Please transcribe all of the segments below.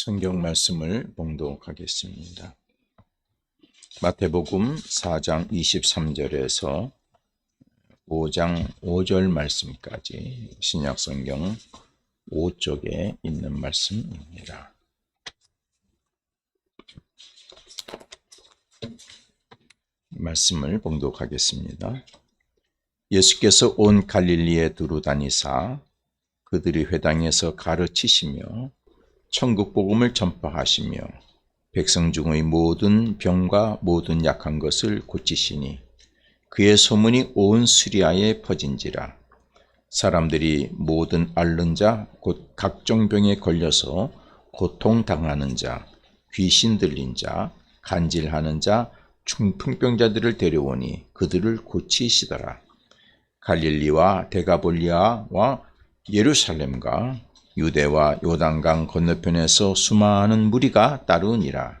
성경 말씀을 봉독하겠습니다. 마태복음 4장 23절에서 5장 5절 말씀까지 신약 성경 5쪽에 있는 말씀입니다. 말씀을 봉독하겠습니다. 예수께서 온 갈릴리에 두루 다니사 그들이 회당에서 가르치시며 천국 복음을 전파하시며 백성 중의 모든 병과 모든 약한 것을 고치시니 그의 소문이 온 시리아에 퍼진지라. 사람들이 모든 앓는 자 곧 각종 병에 걸려서 고통당하는 자, 귀신 들린 자, 간질하는 자, 중풍병자들을 데려오니 그들을 고치시더라. 갈릴리와 데가볼리아와 예루살렘과 유대와 요단강 건너편에서 수많은 무리가 따르니라.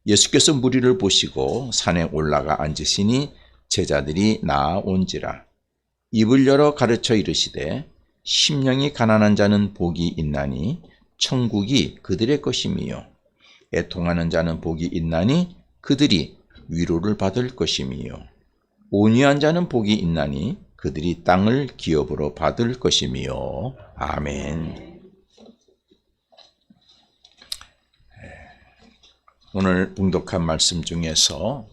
예수께서 무리를 보시고 산에 올라가 앉으시니 제자들이 나아온지라. 입을 열어 가르쳐 이르시되 심령이 가난한 자는 복이 있나니 천국이 그들의 것이미요. 애통하는 자는 복이 있나니 그들이 위로를 받을 것이미요. 온유한 자는 복이 있나니 그들이 땅을 기업으로 받을 것이미요. 아멘. 오늘 봉독한 말씀 중에서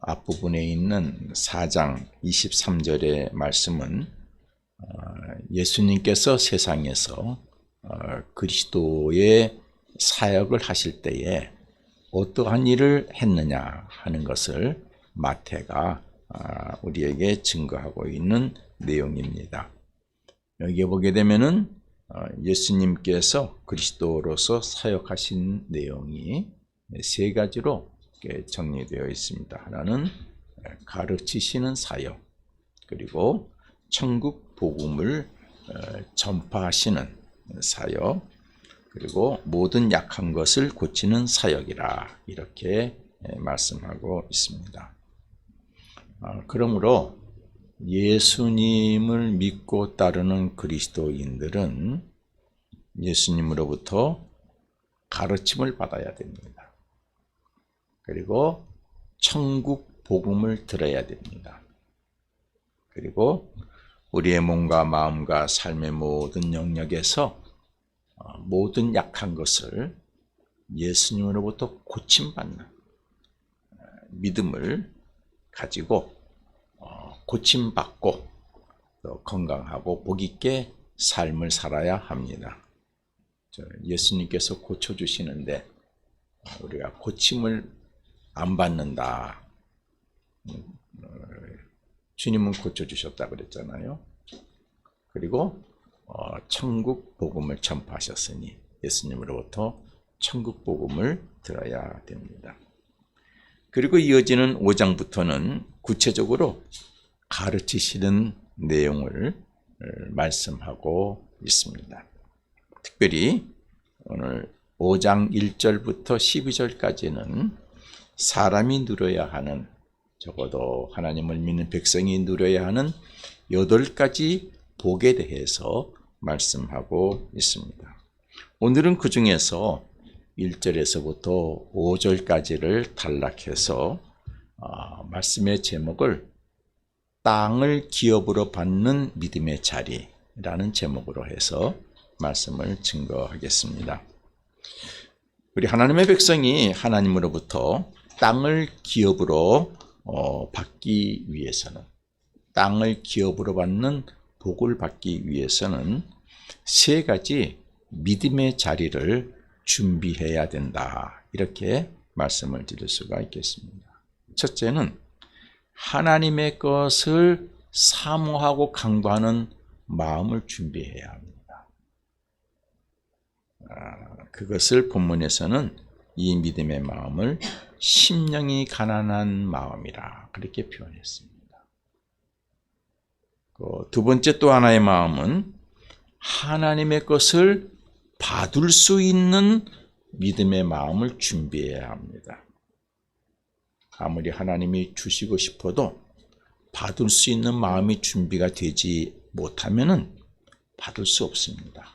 앞부분에 있는 4장 23절의 말씀은 예수님께서 세상에서 그리스도의 사역을 하실 때에 어떠한 일을 했느냐 하는 것을 마태가 우리에게 증거하고 있는 내용입니다. 여기에 보게 되면은 예수님께서 그리스도로서 사역하신 내용이 세 가지로 정리되어 있습니다. 하나는 가르치시는 사역, 그리고 천국 복음을 전파하시는 사역, 그리고 모든 약한 것을 고치는 사역이라 이렇게 말씀하고 있습니다. 그러므로 예수님을 믿고 따르는 그리스도인들은 예수님으로부터 가르침을 받아야 됩니다. 그리고 천국 복음을 들어야 됩니다. 그리고 우리의 몸과 마음과 삶의 모든 영역에서 모든 약한 것을 예수님으로부터 고침받는 믿음을 가지고 고침받고 또 건강하고 복있게 삶을 살아야 합니다. 예수님께서 고쳐주시는데 우리가 고침을 안 받는다. 주님은 고쳐주셨다 그랬잖아요. 그리고 천국 복음을 전파하셨으니 예수님으로부터 천국 복음을 들어야 됩니다. 그리고 이어지는 5장부터는 구체적으로 가르치시는 내용을 말씀하고 있습니다. 특별히 오늘 5장 1절부터 12절까지는 사람이 누려야 하는, 적어도 하나님을 믿는 백성이 누려야 하는 8가지 복에 대해서 말씀하고 있습니다. 오늘은 그 중에서 1절에서부터 5절까지를 단락해서 말씀의 제목을 땅을 기업으로 받는 믿음의 자리라는 제목으로 해서 말씀을 증거하겠습니다. 우리 하나님의 백성이 하나님으로부터 땅을 기업으로 받기 위해서는, 땅을 기업으로 받는 복을 받기 위해서는 3가지 믿음의 자리를 준비해야 된다. 이렇게 말씀을 드릴 수가 있겠습니다. 첫째는 하나님의 것을 사모하고 강구하는 마음을 준비해야 합니다. 그것을 본문에서는 이 믿음의 마음을 심령이 가난한 마음이라 그렇게 표현했습니다. 두 번째 또 하나의 마음은 하나님의 것을 받을 수 있는 믿음의 마음을 준비해야 합니다. 아무리 하나님이 주시고 싶어도 받을 수 있는 마음이 준비가 되지 못하면은 받을 수 없습니다.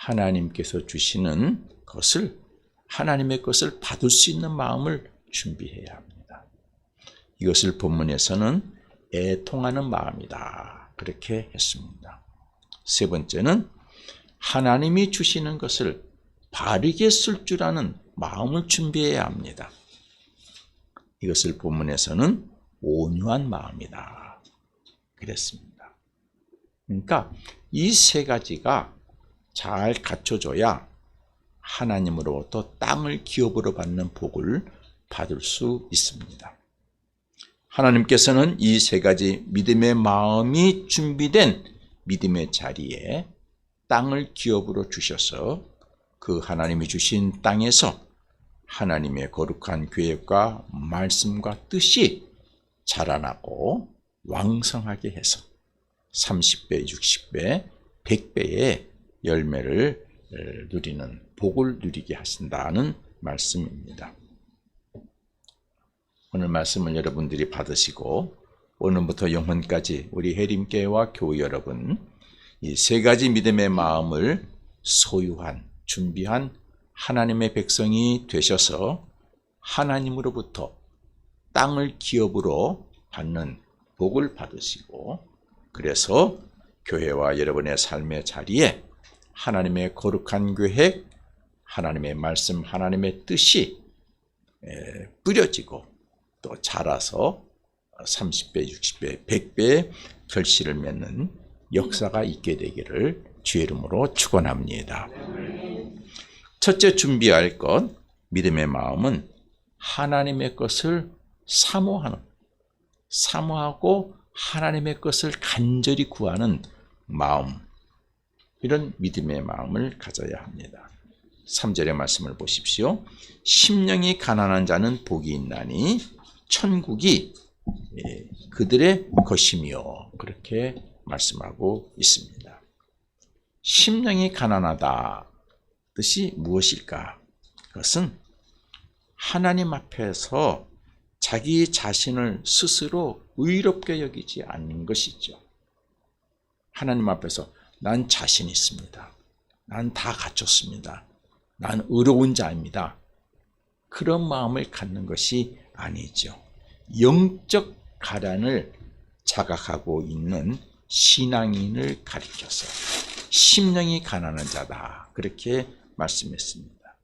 하나님께서 주시는 것을, 하나님의 것을 받을 수 있는 마음을 준비해야 합니다. 이것을 본문에서는 애통하는 마음이다, 그렇게 했습니다. 세 번째는 하나님이 주시는 것을 바르게 쓸 줄 아는 마음을 준비해야 합니다. 이것을 본문에서는 온유한 마음이다, 그랬습니다. 그러니까 이 세 가지가 잘 갖춰져야 하나님으로부터 땅을 기업으로 받는 복을 받을 수 있습니다. 하나님께서는 이 세 가지 믿음의 마음이 준비된 믿음의 자리에 땅을 기업으로 주셔서 그 하나님이 주신 땅에서 하나님의 거룩한 계획과 말씀과 뜻이 자라나고 왕성하게 해서 30배, 60배, 100배의 열매를 누리는, 복을 누리게 하신다는 말씀입니다. 오늘 말씀을 여러분들이 받으시고 오늘부터 영혼까지 우리 해림교회와 교회 여러분, 이 세 가지 믿음의 마음을 소유한, 준비한 하나님의 백성이 되셔서 하나님으로부터 땅을 기업으로 받는 복을 받으시고, 그래서 교회와 여러분의 삶의 자리에 하나님의 거룩한 계획, 하나님의 말씀, 하나님의 뜻이 뿌려지고 또 자라서 30배, 60배, 100배의 결실을 맺는 역사가 있게 되기를 주의 이름으로 축원합니다. 첫째 준비할 것, 믿음의 마음은 하나님의 것을 사모하고 하나님의 것을 간절히 구하는 마음, 이런 믿음의 마음을 가져야 합니다. 3절의 말씀을 보십시오. 심령이 가난한 자는 복이 있나니 천국이 그들의 것이며, 그렇게 말씀하고 있습니다. 심령이 가난하다 뜻이 무엇일까? 그것은 하나님 앞에서 자기 자신을 스스로 의롭게 여기지 않는 것이죠. 하나님 앞에서 난 자신 있습니다. 난 다 갖췄습니다. 난 의로운 자입니다. 그런 마음을 갖는 것이 아니죠. 영적 가난을 자각하고 있는 신앙인을 가리켜서 심령이 가난한 자다, 그렇게 말씀했습니다.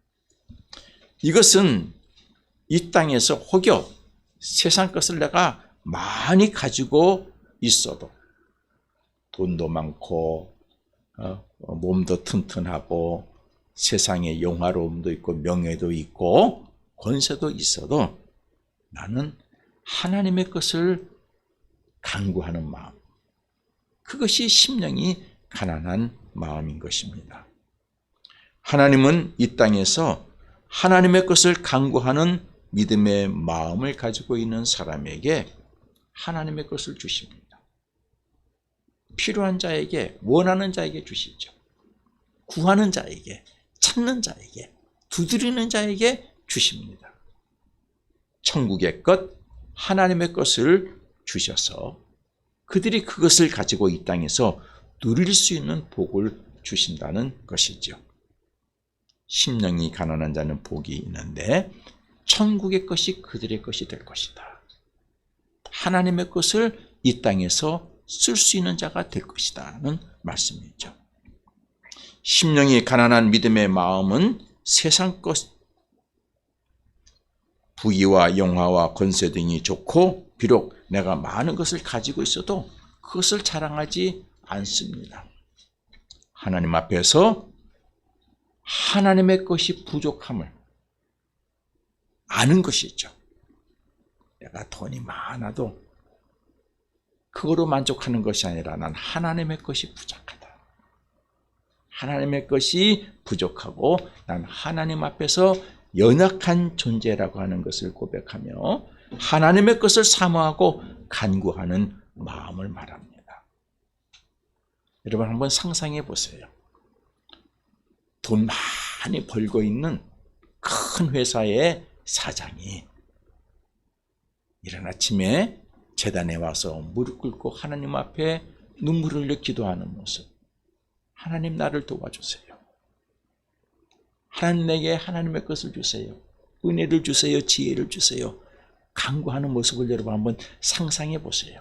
이것은 이 땅에서 혹여 세상 것을 내가 많이 가지고 있어도, 돈도 많고 몸도 튼튼하고 세상에 영화로움도 있고 명예도 있고 권세도 있어도 나는 하나님의 것을 간구하는 마음, 그것이 심령이 가난한 마음인 것입니다. 하나님은 이 땅에서 하나님의 것을 간구하는 믿음의 마음을 가지고 있는 사람에게 하나님의 것을 주십니다. 필요한 자에게, 원하는 자에게 주시죠. 구하는 자에게, 찾는 자에게, 두드리는 자에게 주십니다. 천국의 것, 하나님의 것을 주셔서 그들이 그것을 가지고 이 땅에서 누릴 수 있는 복을 주신다는 것이죠. 심령이 가난한 자는 복이 있는데 천국의 것이 그들의 것이 될 것이다. 하나님의 것을 이 땅에서 쓸 수 있는 자가 될 것이다는 말씀이죠. 심령이 가난한 믿음의 마음은 세상 것, 부귀와 영화와 권세 등이 좋고 비록 내가 많은 것을 가지고 있어도 그것을 자랑하지 않습니다. 하나님 앞에서 하나님의 것이 부족함을 아는 것이죠. 내가 돈이 많아도 그거로 만족하는 것이 아니라 난 하나님의 것이 부족하다. 하나님의 것이 부족하고 난 하나님 앞에서 연약한 존재라고 하는 것을 고백하며 하나님의 것을 사모하고 간구하는 마음을 말합니다. 여러분 한번 상상해 보세요. 돈 많이 벌고 있는 큰 회사의 사장이 이른 아침에 제단에 와서 무릎 꿇고 하나님 앞에 눈물을 흘려 기도하는 모습. 하나님 나를 도와주세요. 하나님 내게 하나님의 것을 주세요. 은혜를 주세요. 지혜를 주세요. 간구하는 모습을 여러분 한번 상상해 보세요.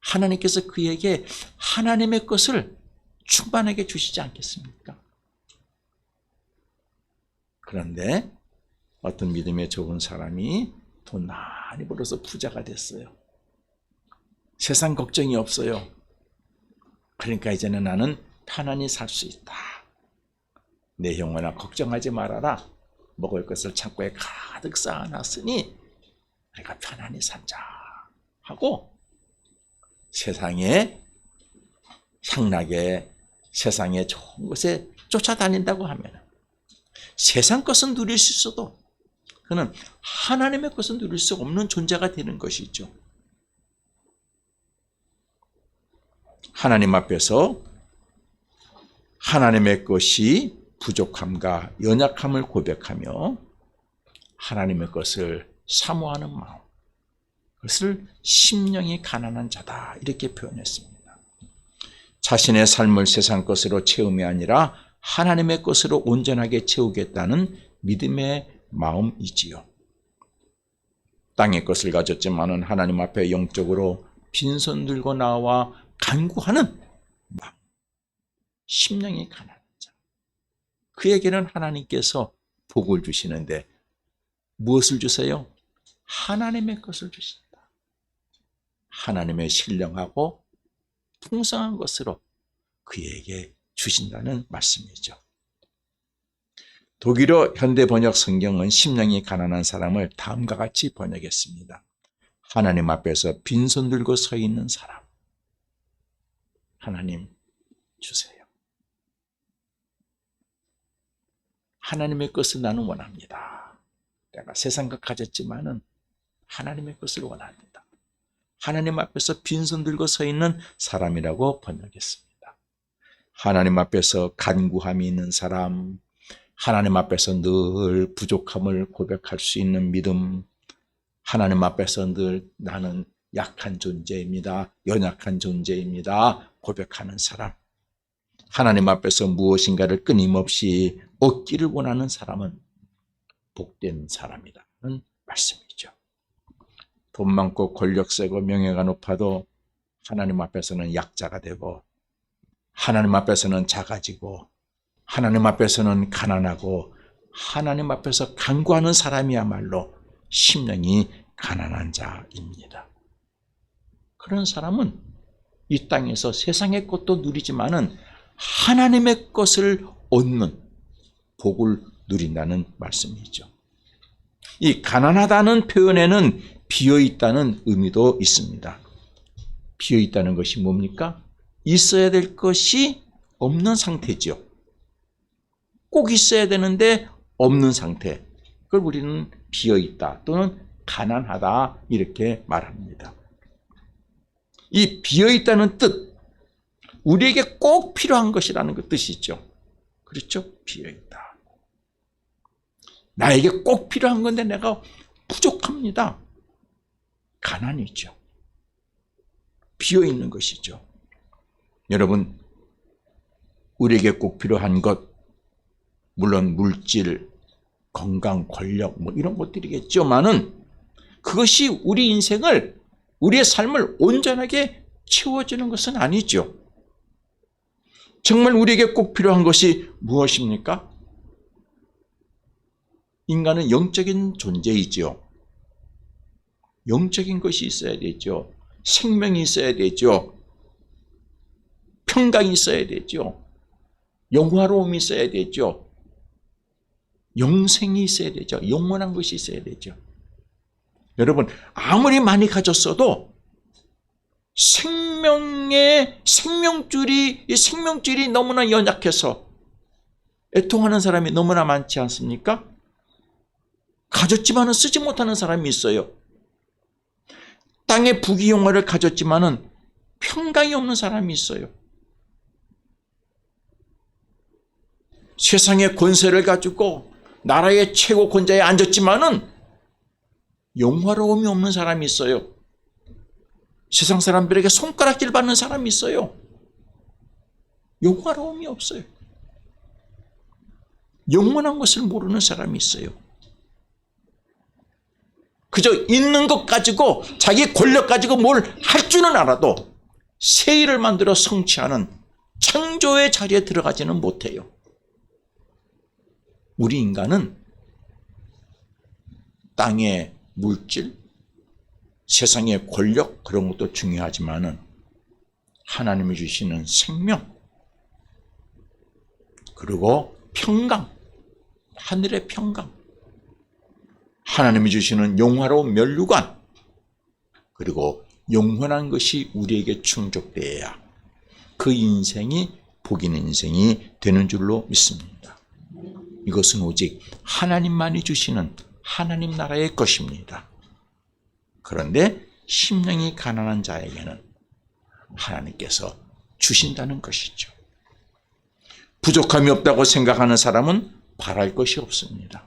하나님께서 그에게 하나님의 것을 충만하게 주시지 않겠습니까? 그런데 어떤 믿음에 좋은 사람이 돈 많이 벌어서 부자가 됐어요. 세상 걱정이 없어요. 그러니까 이제는 나는 편안히 살 수 있다. 내 영혼아 걱정하지 말아라. 먹을 것을 창고에 가득 쌓아놨으니 내가 편안히 살자 하고 세상에 향락에 세상에 좋은 것에 쫓아다닌다고 하면 세상 것은 누릴 수 있어도 그는 하나님의 것은 누릴 수 없는 존재가 되는 것이죠. 하나님 앞에서 하나님의 것이 부족함과 연약함을 고백하며 하나님의 것을 사모하는 마음, 그것을 심령이 가난한 자다 이렇게 표현했습니다. 자신의 삶을 세상 것으로 채움이 아니라 하나님의 것으로 온전하게 채우겠다는 믿음의 마음이지요. 땅의 것을 가졌지만은 하나님 앞에 영적으로 빈손 들고 나와 간구하는 마음, 심령이 가난한 자. 그에게는 하나님께서 복을 주시는데 무엇을 주세요? 하나님의 것을 주신다. 하나님의 신령하고 풍성한 것으로 그에게 주신다는 말씀이죠. 독일어 현대번역 성경은 심령이 가난한 사람을 다음과 같이 번역했습니다. 하나님 앞에서 빈손 들고 서 있는 사람. 하나님 주세요. 하나님의 것을 나는 원합니다. 내가 세상 것 가졌지만은 하나님의 것을 원합니다. 하나님 앞에서 빈손 들고 서 있는 사람이라고 번역했습니다. 하나님 앞에서 간구함이 있는 사람, 하나님 앞에서 늘 부족함을 고백할 수 있는 믿음, 하나님 앞에서 늘 나는 약한 존재입니다. 연약한 존재입니다. 고백하는 사람. 하나님 앞에서 무엇인가를 끊임없이 얻기를 원하는 사람은 복된 사람이라는 말씀이죠. 돈 많고 권력 세고 명예가 높아도 하나님 앞에서는 약자가 되고 하나님 앞에서는 작아지고 하나님 앞에서는 가난하고 하나님 앞에서 간구하는 사람이야말로 심령이 가난한 자입니다. 그런 사람은 이 땅에서 세상의 것도 누리지만은 하나님의 것을 얻는 복을 누린다는 말씀이죠. 이 가난하다는 표현에는 비어있다는 의미도 있습니다. 비어있다는 것이 뭡니까? 있어야 될 것이 없는 상태죠. 꼭 있어야 되는데 없는 상태. 그걸 우리는 비어있다 또는 가난하다 이렇게 말합니다. 이 비어있다는 뜻, 우리에게 꼭 필요한 것이라는 그 뜻이죠. 그렇죠? 비어있다. 나에게 꼭 필요한 건데 내가 부족합니다. 가난이죠. 비어있는 것이죠. 여러분, 우리에게 꼭 필요한 것, 물론 물질, 건강, 권력 뭐 이런 것들이겠지만은 그것이 우리 인생을, 우리의 삶을 온전하게 채워주는 것은 아니죠. 정말 우리에게 꼭 필요한 것이 무엇입니까? 인간은 영적인 존재이죠. 영적인 것이 있어야 되죠. 생명이 있어야 되죠. 평강이 있어야 되죠. 영화로움이 있어야 되죠. 영생이 있어야 되죠. 영원한 것이 있어야 되죠. 여러분, 아무리 많이 가졌어도 생명줄이 너무나 연약해서 애통하는 사람이 너무나 많지 않습니까? 가졌지만은 쓰지 못하는 사람이 있어요. 땅의 부귀영화를 가졌지만은 평강이 없는 사람이 있어요. 세상의 권세를 가지고 나라의 최고 권자에 앉았지만은 영화로움이 없는 사람이 있어요. 세상 사람들에게 손가락질 받는 사람이 있어요. 영화로움이 없어요. 영원한 것을 모르는 사람이 있어요. 그저 있는 것 가지고 자기 권력 가지고 뭘 할 줄은 알아도 새 일을 만들어 성취하는 창조의 자리에 들어가지는 못해요. 우리 인간은 땅의 물질, 세상의 권력 그런 것도 중요하지만은 하나님이 주시는 생명 그리고 평강, 하늘의 평강, 하나님이 주시는 영화로운 면류관 그리고 영원한 것이 우리에게 충족되어야 그 인생이 복 있는 인생이 되는 줄로 믿습니다. 이것은 오직 하나님만이 주시는 하나님 나라의 것입니다. 그런데 심령이 가난한 자에게는 하나님께서 주신다는 것이죠. 부족함이 없다고 생각하는 사람은 바랄 것이 없습니다.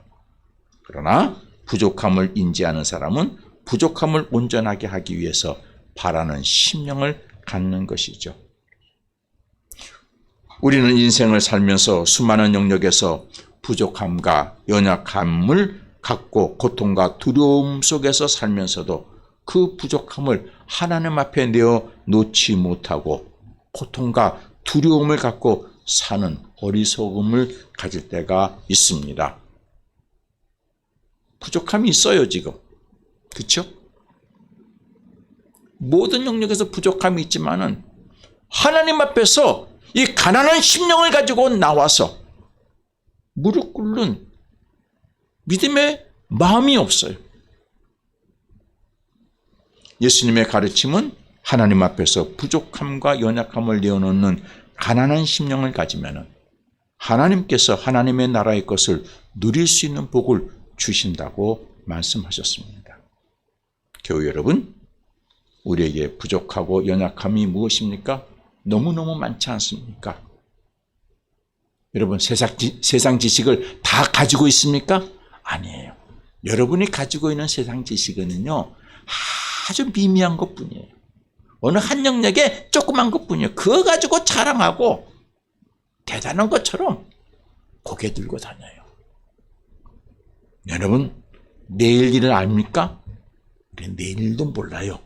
그러나 부족함을 인지하는 사람은 부족함을 온전하게 하기 위해서 바라는 심령을 갖는 것이죠. 우리는 인생을 살면서 수많은 영역에서 부족함과 연약함을 갖고 고통과 두려움 속에서 살면서도 그 부족함을 하나님 앞에 내어 놓지 못하고 고통과 두려움을 갖고 사는 어리석음을 가질 때가 있습니다. 부족함이 있어요, 지금. 그렇죠? 모든 영역에서 부족함이 있지만은 하나님 앞에서 이 가난한 심령을 가지고 나와서 무릎 꿇는 믿음의 마음이 없어요. 예수님의 가르침은 하나님 앞에서 부족함과 연약함을 내어놓는 가난한 심령을 가지면 하나님께서 하나님의 나라의 것을 누릴 수 있는 복을 주신다고 말씀하셨습니다. 교회 여러분, 우리에게 부족하고 연약함이 무엇입니까? 너무너무 많지 않습니까? 여러분, 세상 지식을 다 가지고 있습니까? 아니에요. 여러분이 가지고 있는 세상 지식은요, 아주 미미한 것뿐이에요. 어느 한 영역에 조그만 것뿐이에요. 그거 가지고 자랑하고 대단한 것처럼 고개 들고 다녀요. 여러분, 내일 일을 압니까? 우리 내일 일도 몰라요.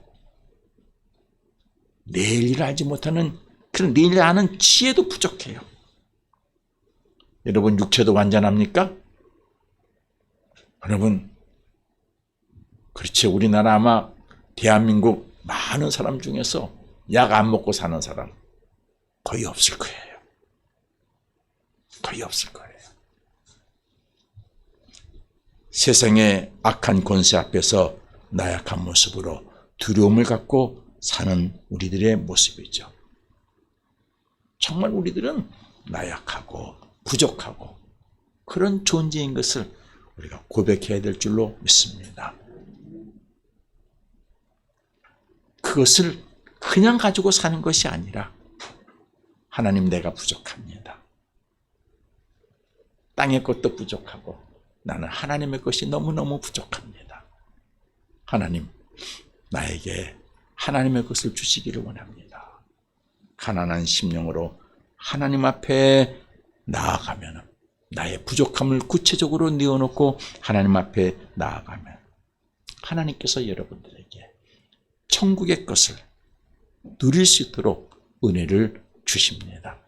내일 일을 알지 못하는 그런 내일 일을 아는 지혜도 부족해요. 여러분, 육체도 완전합니까? 여러분, 그렇지, 우리나라 아마 대한민국 많은 사람 중에서 약 안 먹고 사는 사람 거의 없을 거예요. 거의 없을 거예요. 세상의 악한 권세 앞에서 나약한 모습으로 두려움을 갖고 사는 우리들의 모습이죠. 정말 우리들은 나약하고 부족하고 그런 존재인 것을 우리가 고백해야 될 줄로 믿습니다. 그것을 그냥 가지고 사는 것이 아니라 하나님, 내가 부족합니다. 땅의 것도 부족하고 나는 하나님의 것이 너무너무 부족합니다. 하나님, 나에게 하나님의 것을 주시기를 원합니다. 가난한 심령으로 하나님 앞에 나아가면 나의 부족함을 구체적으로 내어놓고 하나님 앞에 나아가면 하나님께서 여러분들에게 천국의 것을 누릴 수 있도록 은혜를 주십니다.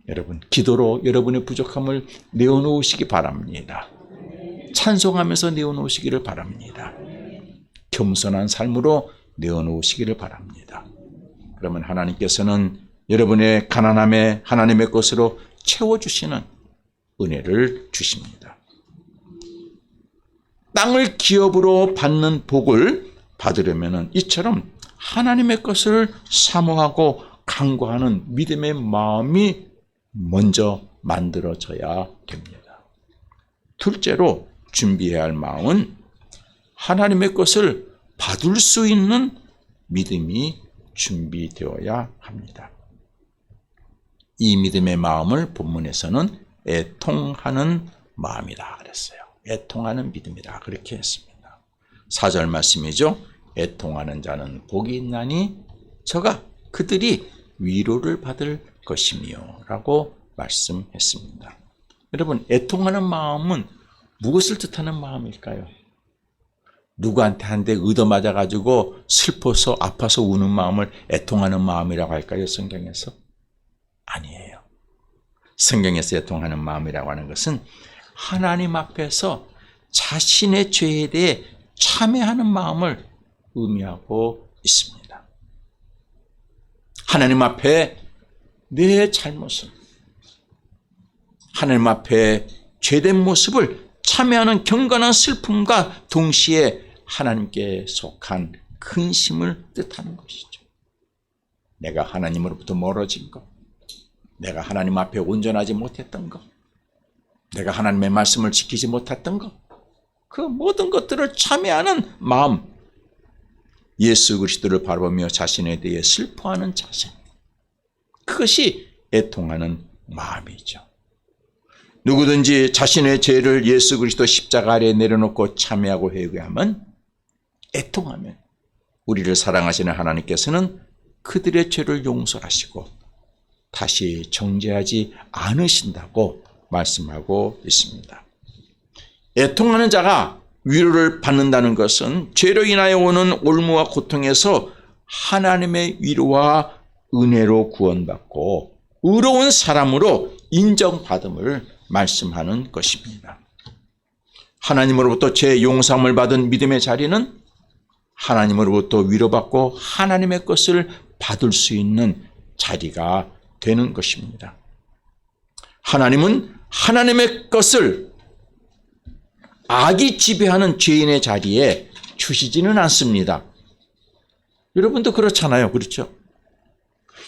여러분, 기도로 여러분의 부족함을 내어놓으시기 바랍니다. 찬송하면서 내어놓으시기를 바랍니다. 겸손한 삶으로 내어놓으시기를 바랍니다. 그러면 하나님께서는 여러분의 가난함에 하나님의 것으로 채워주시는 은혜를 주십니다. 땅을 기업으로 받는 복을 받으려면 이처럼 하나님의 것을 사모하고 간구하는 믿음의 마음이 먼저 만들어져야 됩니다. 둘째로 준비해야 할 마음은 하나님의 것을 받을 수 있는 믿음이 준비되어야 합니다. 이 믿음의 마음을 본문에서는 애통하는 마음이다 그랬어요. 애통하는 믿음이다 그렇게 했습니다. 4절 말씀이죠. 애통하는 자는 복이 있나니 저가 그들이 위로를 받을 것이며 라고 말씀했습니다. 여러분, 애통하는 마음은 무엇을 뜻하는 마음일까요? 누구한테 한 대 얻어맞아가지고 슬퍼서 아파서 우는 마음을 애통하는 마음이라고 할까요? 성경에서? 아니에요. 성경에서 애통하는 마음이라고 하는 것은 하나님 앞에서 자신의 죄에 대해 참회하는 마음을 의미하고 있습니다. 하나님 앞에 내 잘못을, 하나님 앞에 죄된 모습을 참회하는 경건한 슬픔과 동시에 하나님께 속한 근심을 뜻하는 것이죠. 내가 하나님으로부터 멀어진 것, 내가 하나님 앞에 온전하지 못했던 것, 내가 하나님의 말씀을 지키지 못했던 것, 그 모든 것들을 참회하는 마음, 예수 그리스도를 바라보며 자신에 대해 슬퍼하는 자세, 그것이 애통하는 마음이죠. 누구든지 자신의 죄를 예수 그리스도 십자가 아래에 내려놓고 참회하고 회개하면, 애통하면 우리를 사랑하시는 하나님께서는 그들의 죄를 용서하시고 다시 정죄하지 않으신다고 말씀하고 있습니다. 애통하는 자가 위로를 받는다는 것은 죄로 인하여 오는 올무와 고통에서 하나님의 위로와 은혜로 구원받고 의로운 사람으로 인정받음을 말씀하는 것입니다. 하나님으로부터 죄 용서함을 받은 믿음의 자리는 하나님으로부터 위로받고 하나님의 것을 받을 수 있는 자리가 되는 것입니다. 하나님은 하나님의 것을 악이 지배하는 죄인의 자리에 주시지는 않습니다. 여러분도 그렇잖아요. 그렇죠?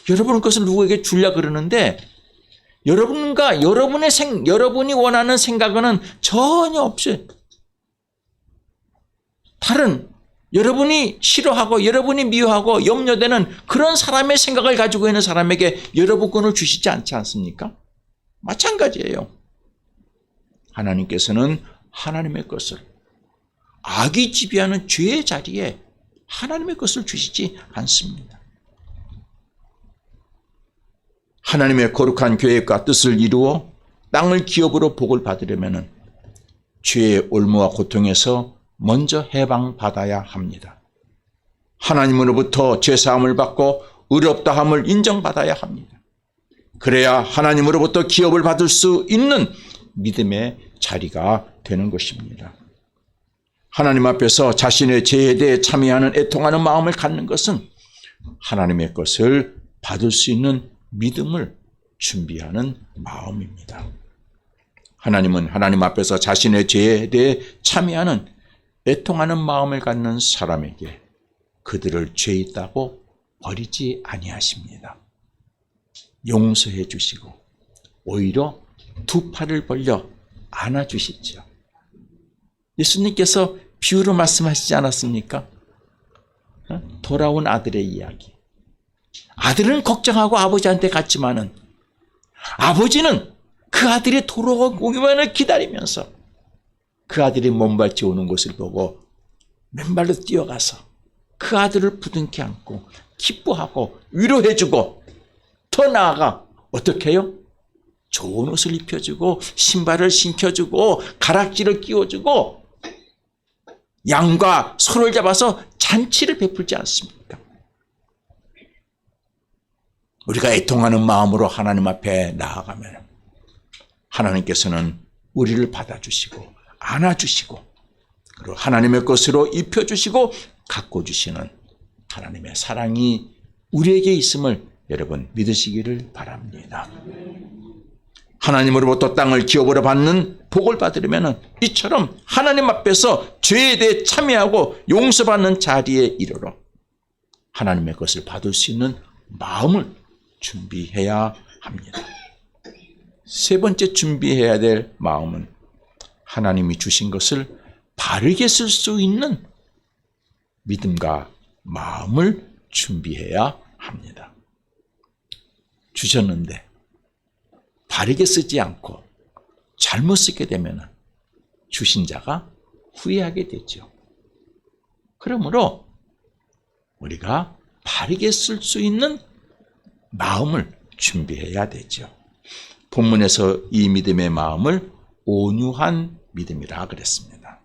여러분은 그것을 누구에게 주려고 그러는데 여러분과 여러분이 원하는 생각은 전혀 없어요. 다른 여러분이 싫어하고 여러분이 미워하고 염려되는 그런 사람의 생각을 가지고 있는 사람에게 여러분권을 주시지 않지 않습니까? 마찬가지예요. 하나님께서는 하나님의 것을, 악이 지배하는 죄의 자리에 하나님의 것을 주시지 않습니다. 하나님의 거룩한 계획과 뜻을 이루어 땅을 기업으로 복을 받으려면 죄의 올무와 고통에서 먼저 해방받아야 합니다. 하나님으로부터 죄사함을 받고 의롭다함을 인정받아야 합니다. 그래야 하나님으로부터 기업을 받을 수 있는 믿음의 자리가 되는 것입니다. 하나님 앞에서 자신의 죄에 대해 참회하는 애통하는 마음을 갖는 것은 하나님의 것을 받을 수 있는 믿음을 준비하는 마음입니다. 하나님은 하나님 앞에서 자신의 죄에 대해 참회하는 애통하는 마음을 갖는 사람에게 그들을 죄 있다고 버리지 아니하십니다. 용서해 주시고 오히려 두 팔을 벌려 안아주시죠. 예수님께서 비유로 말씀하시지 않았습니까? 돌아온 아들의 이야기. 아들은 걱정하고 아버지한테 갔지만은 아버지는 그 아들이 돌아오기만을 기다리면서 그 아들이 몸발치 오는 것을 보고 맨발로 뛰어가서 그 아들을 부둥켜 안고 기뻐하고 위로해주고 더 나아가 어떻게 해요? 좋은 옷을 입혀주고 신발을 신겨주고 가락지를 끼워주고 양과 소를 잡아서 잔치를 베풀지 않습니까? 우리가 애통하는 마음으로 하나님 앞에 나아가면 하나님께서는 우리를 받아주시고 안아주시고 그리고 하나님의 것으로 입혀주시고 가꿔주시는 하나님의 사랑이 우리에게 있음을 여러분 믿으시기를 바랍니다. 하나님으로부터 땅을 기업으로 받는 복을 받으려면 이처럼 하나님 앞에서 죄에 대해 참회하고 용서받는 자리에 이르러 하나님의 것을 받을 수 있는 마음을 준비해야 합니다. 세 번째 준비해야 될 마음은 하나님이 주신 것을 바르게 쓸 수 있는 믿음과 마음을 준비해야 합니다. 주셨는데 바르게 쓰지 않고 잘못 쓰게 되면 주신 자가 후회하게 되죠. 그러므로 우리가 바르게 쓸 수 있는 마음을 준비해야 되죠. 본문에서 이 믿음의 마음을 온유한 믿음이라 그랬습니다.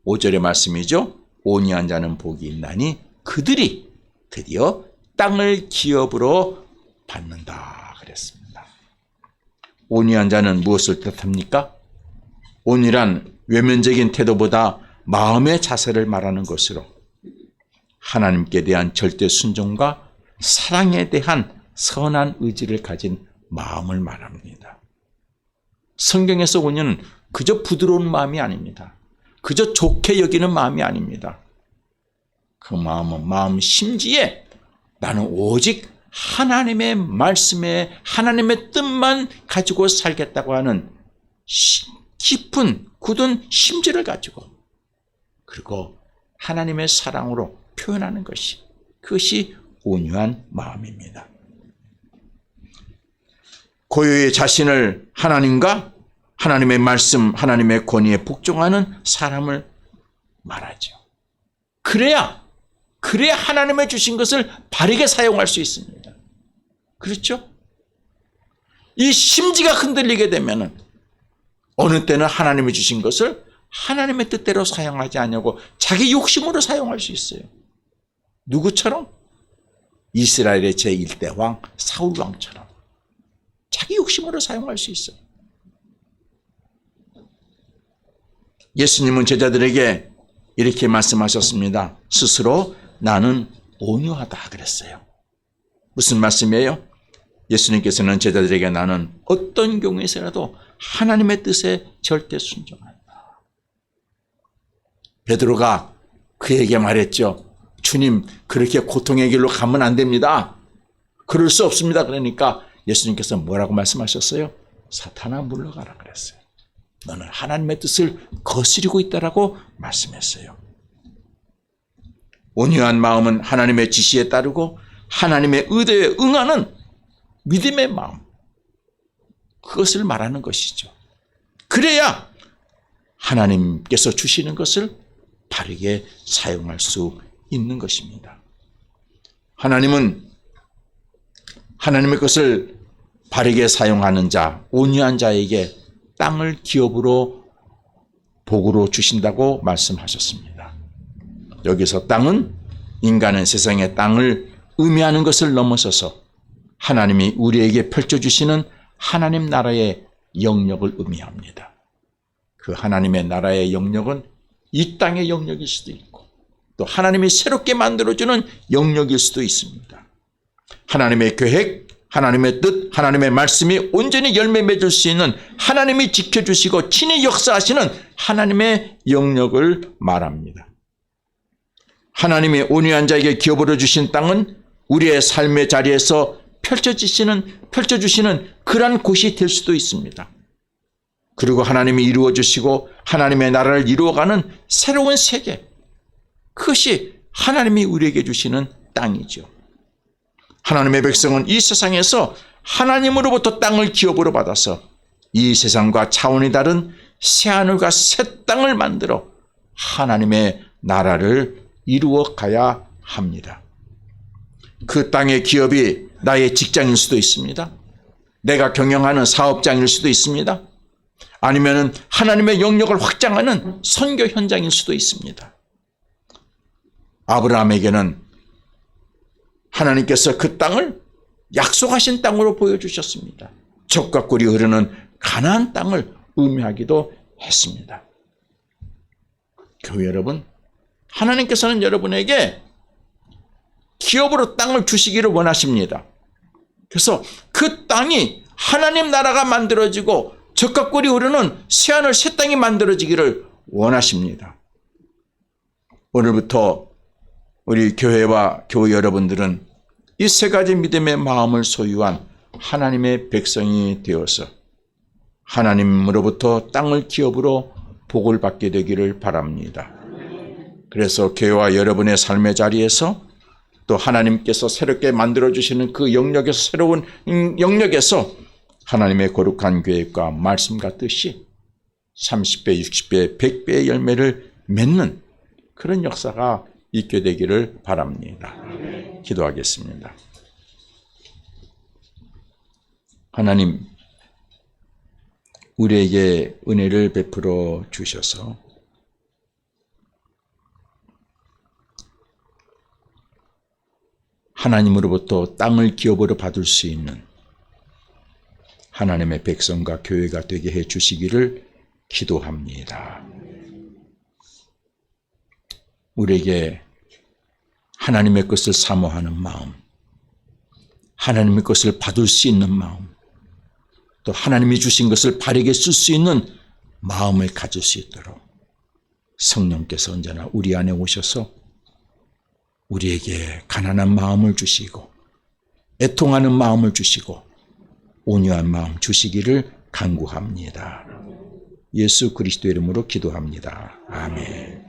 5절의 말씀이죠. 온유한 자는 복이 있나니 그들이 드디어 땅을 기업으로 받는다 그랬습니다. 온유한 자는 무엇을 뜻합니까? 온유란 외면적인 태도보다 마음의 자세를 말하는 것으로 하나님께 대한 절대 순종과 사랑에 대한 선한 의지를 가진 마음을 말합니다. 성경에서 온유는 그저 부드러운 마음이 아닙니다. 그저 좋게 여기는 마음이 아닙니다. 그 마음은 마음 심지에 나는 오직 하나님의 말씀에 하나님의 뜻만 가지고 살겠다고 하는 깊은 굳은 심지를 가지고 그리고 하나님의 사랑으로 표현하는 그것이 온유한 마음입니다. 고요히 자신을 하나님과 하나님의 말씀, 하나님의 권위에 복종하는 사람을 말하죠. 그래야 하나님의 주신 것을 바르게 사용할 수 있습니다. 그렇죠? 이 심지가 흔들리게 되면은 어느 때는 하나님이 주신 것을 하나님의 뜻대로 사용하지 않냐고 자기 욕심으로 사용할 수 있어요. 누구처럼? 이스라엘의 제1대 왕 사울 왕처럼 자기 욕심으로 사용할 수 있어요. 예수님은 제자들에게 이렇게 말씀하셨습니다. 스스로 나는 온유하다 그랬어요. 무슨 말씀이에요? 예수님께서는 제자들에게 나는 어떤 경우에서라도 하나님의 뜻에 절대 순종한다. 베드로가 그에게 말했죠. 주님, 그렇게 고통의 길로 가면 안 됩니다. 그럴 수 없습니다. 그러니까 예수님께서 뭐라고 말씀하셨어요? 사탄아 물러가라 그랬어요. 너는 하나님의 뜻을 거스리고 있다라고 말씀했어요. 온유한 마음은 하나님의 지시에 따르고 하나님의 의도에 응하는 믿음의 마음. 그것을 말하는 것이죠. 그래야 하나님께서 주시는 것을 바르게 사용할 수 있는 것입니다. 하나님은 하나님의 것을 바르게 사용하는 자, 온유한 자에게 땅을 기업으로 복으로 주신다고 말씀하셨습니다. 여기서 땅은 인간은 세상의 땅을 의미하는 것을 넘어서서 하나님이 우리에게 펼쳐주시는 하나님 나라의 영역을 의미합니다. 그 하나님의 나라의 영역은 이 땅의 영역일 수도 있고 또 하나님이 새롭게 만들어주는 영역일 수도 있습니다. 하나님의 계획, 하나님의 뜻, 하나님의 말씀이 온전히 열매 맺을 수 있는 하나님이 지켜주시고 친히 역사하시는 하나님의 영역을 말합니다. 하나님이 온유한 자에게 기업으로 주신 땅은 우리의 삶의 자리에서 펼쳐주시는 그러한 곳이 될 수도 있습니다. 그리고 하나님이 이루어주시고 하나님의 나라를 이루어가는 새로운 세계, 그것이 하나님이 우리에게 주시는 땅이죠. 하나님의 백성은 이 세상에서 하나님으로부터 땅을 기업으로 받아서 이 세상과 차원이 다른 새하늘과 새 땅을 만들어 하나님의 나라를 이루어 가야 합니다. 그 땅의 기업이 나의 직장일 수도 있습니다. 내가 경영하는 사업장일 수도 있습니다. 아니면 하나님의 영역을 확장하는 선교 현장일 수도 있습니다. 아브라함에게는 하나님께서 그 땅을 약속하신 땅으로 보여주셨습니다. 젖과 꿀이 흐르는 가나안 땅을 의미하기도 했습니다. 교회 여러분, 하나님께서는 여러분에게 기업으로 땅을 주시기를 원하십니다. 그래서 그 땅이 하나님 나라가 만들어지고 젖과 꿀이 흐르는 새하늘 새 땅이 만들어지기를 원하십니다. 오늘부터 우리 교회와 교회 여러분들은 이 세 가지 믿음의 마음을 소유한 하나님의 백성이 되어서 하나님으로부터 땅을 기업으로 복을 받게 되기를 바랍니다. 그래서 교회와 여러분의 삶의 자리에서 또 하나님께서 새롭게 만들어주시는 그 영역에서 새로운 영역에서 하나님의 거룩한 계획과 말씀과 뜻이 30배, 60배, 100배의 열매를 맺는 그런 역사가 있게 되기를 바랍니다. 기도하겠습니다. 하나님, 우리에게 은혜를 베풀어 주셔서 하나님으로부터 땅을 기업으로 받을 수 있는 하나님의 백성과 교회가 되게 해 주시기를 기도합니다. 우리에게 하나님의 것을 사모하는 마음, 하나님의 것을 받을 수 있는 마음, 또 하나님이 주신 것을 바르게 쓸 수 있는 마음을 가질 수 있도록 성령께서 언제나 우리 안에 오셔서 우리에게 가난한 마음을 주시고 애통하는 마음을 주시고 온유한 마음 주시기를 간구합니다. 예수 그리스도 이름으로 기도합니다. 아멘.